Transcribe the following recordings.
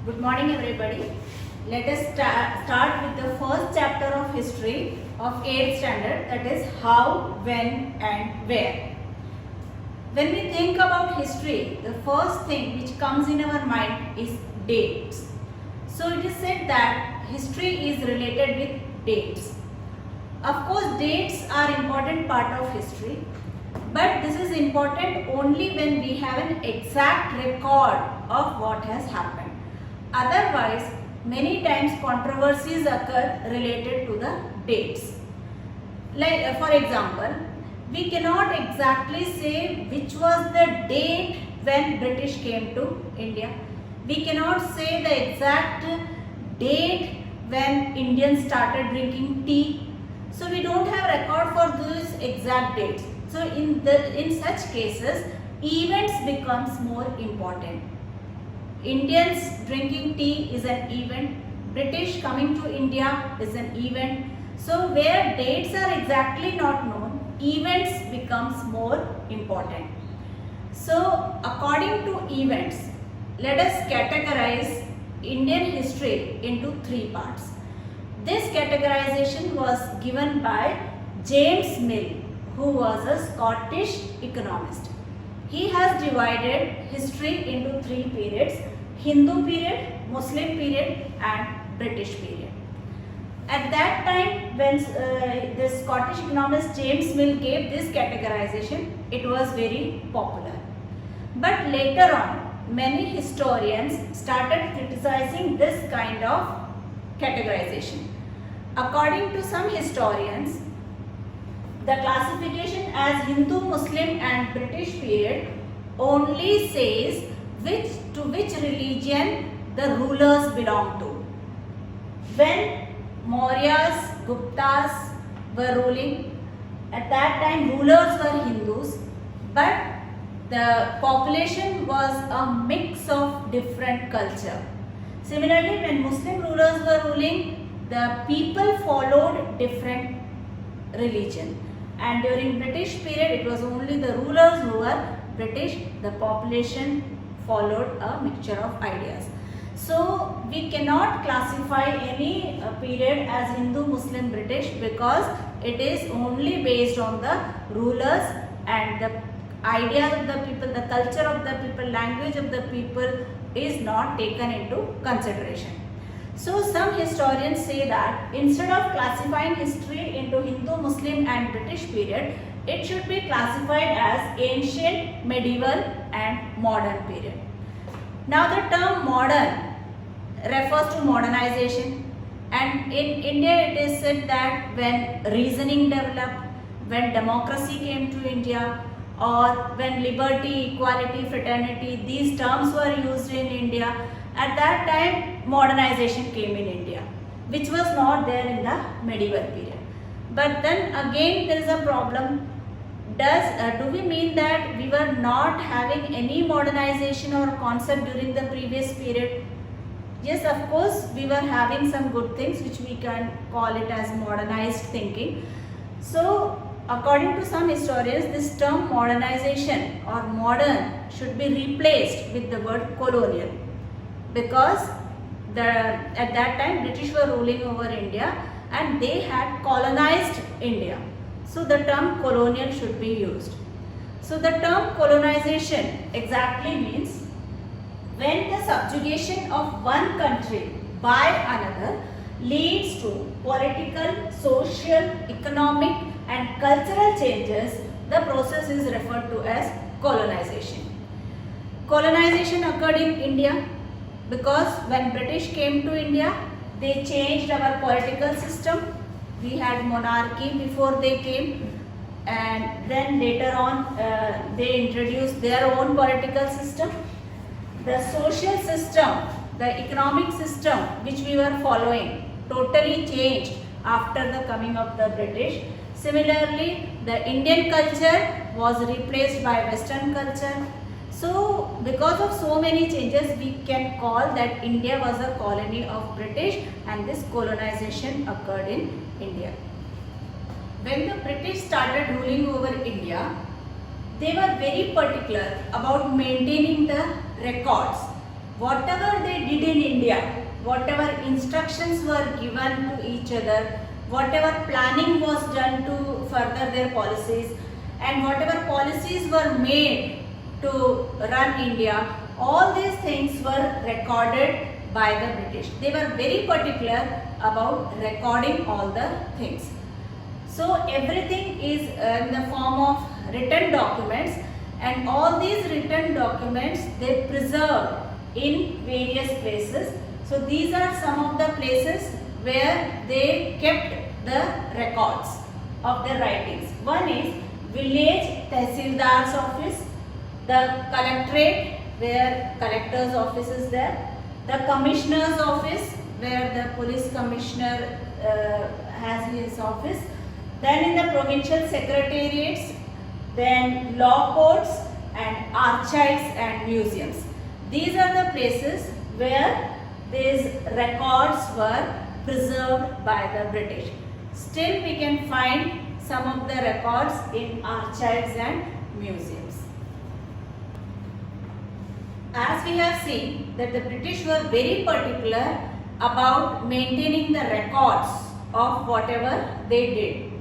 Good morning everybody. Let us start with the first chapter of history of 8th standard, that is how, when and where. When we think about history, the first thing which comes in our mind is dates. So it is said that history is related with dates. Of course, dates are important part of history, but this is important only when we have an exact record of what has happened. Otherwise, many times controversies occur related to the dates. Like for example, we cannot exactly say which was the date when British came to India. We cannot say the exact date when Indians started drinking tea. So we don't have record for those exact dates. So in such cases, events becomes more important. Indians drinking tea is an event. British coming to India is an event. So where dates are exactly not known, events becomes more important. So according to events, let us categorize Indian history into three parts. This categorization was given by James Mill, who was a Scottish economist. He has divided history into three periods: Hindu period, Muslim period and British period. At that time, when the Scottish economist James Mill gave this categorization, it was very popular. But later on, many historians started criticizing this kind of categorization. According to some historians, the classification as Hindu, Muslim and British period only says to which religion the rulers belong to. When Mauryas, Guptas were ruling, at that time rulers were Hindus, but the population was a mix of different culture. Similarly, when Muslim rulers were ruling, the people followed different religion. And during British period, it was only the rulers who were British. The population followed a mixture of ideas. So we cannot classify any period as Hindu, Muslim, British, because it is only based on the rulers and the ideas of the people, the culture of the people, language of the people is not taken into consideration. So some historians say that instead of classifying history into Hindu, Muslim and British period, it should be classified as ancient, medieval and modern period. Now the term modern refers to modernization, and in India it is said that when reasoning developed, when democracy came to India, or when liberty, equality, fraternity, these terms were used in India, at that time modernization came in India, which was not there in the medieval period. But then again there is a problem. Do we mean that we were not having any modernization or concept during the previous period? Yes, of course, we were having some good things which we can call it as modernized thinking. So according to some historians, this term modernization or modern should be replaced with the word colonial, because at that time British were ruling over India and they had colonized India. So the term colonial should be used. So the term colonization exactly means when the subjugation of one country by another leads to political, social, economic and cultural changes, the process is referred to as colonization. Colonization occurred in India because when British came to India, they changed our political system. We had monarchy before they came, and then later on they introduced their own political system. The social system, the economic system which we were following totally changed after the coming of the British. Similarly, the Indian culture was replaced by Western culture. So because of so many changes, we can call that India was a colony of British and this colonization occurred in India. When the British started ruling over India, they were very particular about maintaining the records. whatever they did in India, whatever instructions were given to each other, whatever planning was done to further their policies, and whatever policies were made to run India, all these things were recorded by the British. They were very particular about recording all the things. So everything is in the form of written documents, and all these written documents they preserved in various places. So these are some of the places where they kept the records of their writings. One is village Tehsildar's office, the collectorate where collector's office is there, the commissioner's office where the police commissioner has his office, then in the provincial secretariats, then law courts and archives and museums. These are the places where these records were preserved by the British. Still we can find some of the records in archives and museums. As we have seen that the British were very particular about maintaining the records of whatever they did.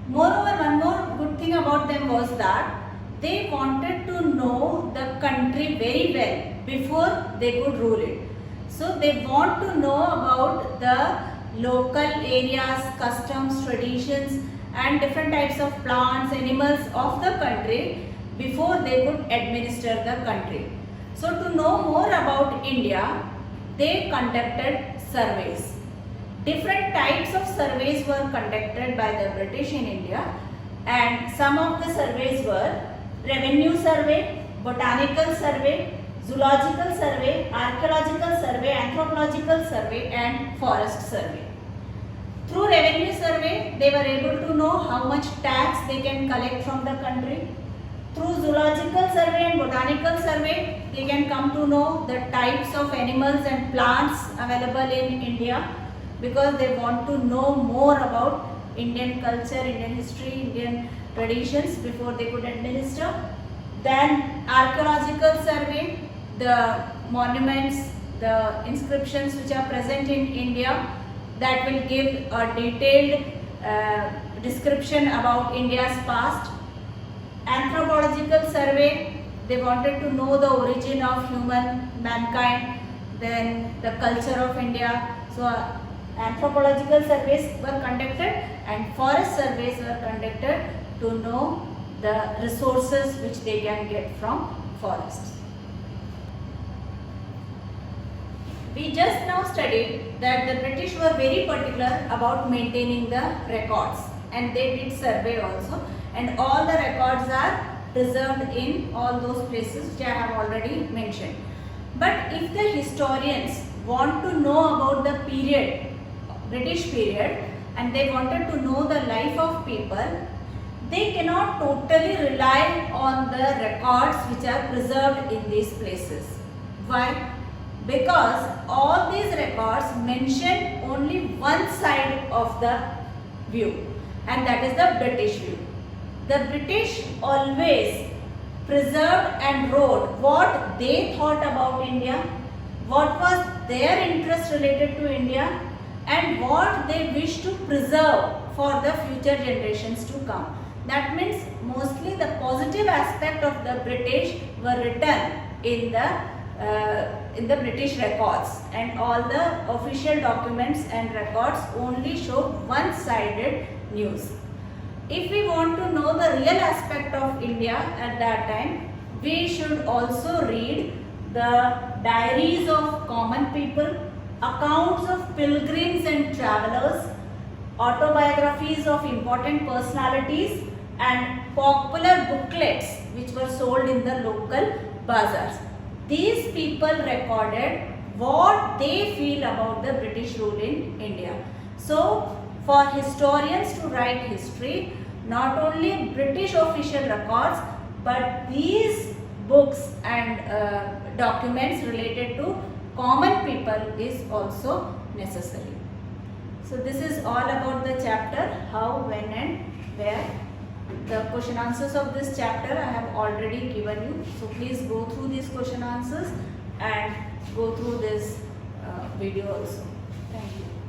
Moreover, one more good thing about them was that they wanted to know the country very well before they could rule it. So they want to know about the local areas, customs, traditions and different types of plants, animals of the country before they could administer the country. So to know more about India, they conducted surveys. Different types of surveys were conducted by the British in India, and some of the surveys were revenue survey, botanical survey, zoological survey, archaeological survey, anthropological survey and forest survey. Through revenue survey, they were able to know how much tax they can collect from the country. Through zoological survey and botanical survey, they can come to know the types of animals and plants available in India, because they want to know more about Indian culture, Indian history, Indian traditions before they could administer. Then archaeological survey, the monuments, the inscriptions which are present in India, that will give a detailed description about India's past. Anthropological survey, they wanted to know the origin of mankind, then the culture of India. So anthropological surveys were conducted and forest surveys were conducted to know the resources which they can get from forests. We just now studied that the British were very particular about maintaining the records, and they did survey also, and all the records are preserved in all those places which I have already mentioned. But if the historians want to know about the period, British period, and they wanted to know the life of people, they cannot totally rely on the records which are preserved in these places. Why? Because all these records mention only one side of the view, and that is the British view. The British always preserved and wrote what they thought about India, what was their interest related to India, and what they wish to preserve for the future generations to come. That means mostly the positive aspect of the British were written in the British records, and all the official documents and records only show one-sided news. If we want to know the real aspect of India at that time, we should also read the diaries of common people, accounts of pilgrims and travelers, autobiographies of important personalities, and popular booklets which were sold in the local bazaars. These people recorded what they feel about the British rule in India. So, for historians to write history, not only British official records, but these books and documents related to common people is also necessary. So this is all about the chapter how, when and where. The question answers of this chapter I have already given you. So please go through these question answers and go through this video also. Thank you.